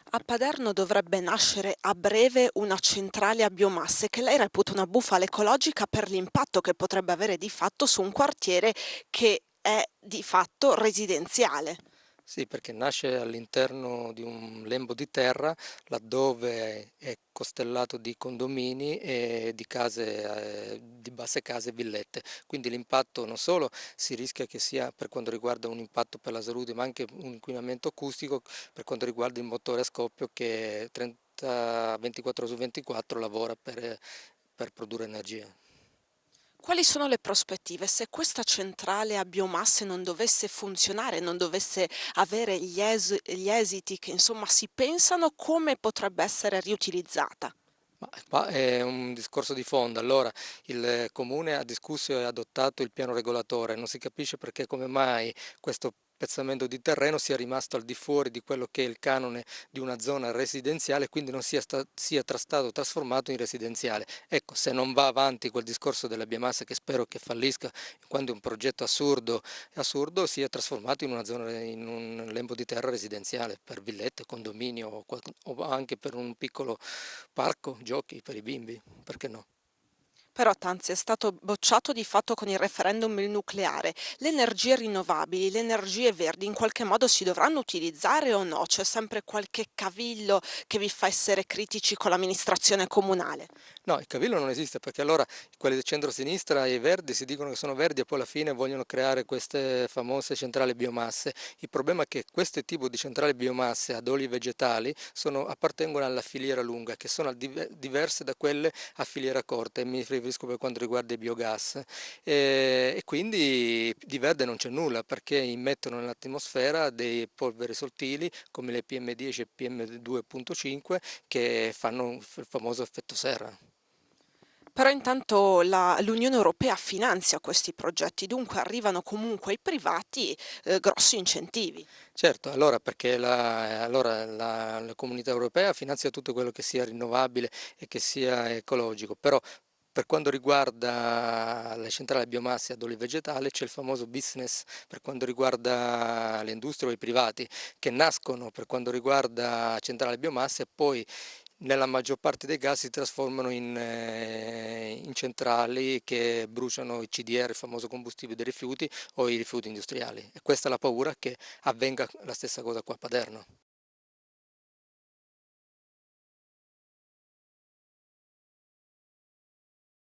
A Paderno dovrebbe nascere a breve una centrale a biomasse che lei reputa una bufala ecologica per l'impatto che potrebbe avere di fatto su un quartiere che è di fatto residenziale. Sì, perché nasce all'interno di un lembo di terra laddove è costellato di condomini e di case, di basse case e villette. Quindi l'impatto non solo si rischia che sia per quanto riguarda un impatto per la salute, ma anche un inquinamento acustico per quanto riguarda il motore a scoppio che 24 su 24 lavora per produrre energia. Quali sono le prospettive se questa centrale a biomasse non dovesse funzionare, non dovesse avere gli esiti che insomma si pensano, come potrebbe essere riutilizzata? Ma qua è un discorso di fondo. Allora, il comune ha discusso e adottato il piano regolatore, non si capisce perché come mai questo pezzamento di terreno sia rimasto al di fuori di quello che è il canone di una zona residenziale, quindi non sia stato trasformato in residenziale. Ecco, se non va avanti quel discorso della biomassa, che spero che fallisca, in quanto è un progetto assurdo, sia trasformato in una zona, in un lembo di terra residenziale per villette, condominio o anche per un piccolo parco giochi per i bimbi, perché no? Però Tanzi è stato bocciato di fatto con il referendum il nucleare. Le energie rinnovabili, le energie verdi in qualche modo si dovranno utilizzare o no? C'è sempre qualche cavillo che vi fa essere critici con l'amministrazione comunale? No, il cavillo non esiste perché allora quelli del centro-sinistra e i verdi si dicono che sono verdi e poi alla fine vogliono creare queste famose centrali biomasse. Il problema è che questo tipo di centrali biomasse ad oli vegetali appartengono alla filiera lunga, che sono diverse da quelle a filiera corta, e mi riferisco per quanto riguarda i biogas. E quindi di verde non c'è nulla perché immettono nell'atmosfera dei polveri sottili come le PM10 e PM2.5 che fanno il famoso effetto serra. Però intanto l'Unione Europea finanzia questi progetti, dunque arrivano comunque ai privati grossi incentivi. Certo, allora perché la comunità europea finanzia tutto quello che sia rinnovabile e che sia ecologico, però per quanto riguarda le centrali a biomasse ad olio vegetale c'è il famoso business per quanto riguarda le industrie o i privati che nascono per quanto riguarda centrali a biomasse e poi nella maggior parte dei casi si trasformano in centrali che bruciano i CDR, il famoso combustibile dei rifiuti, o i rifiuti industriali. E questa è la paura che avvenga la stessa cosa qua a Paderno.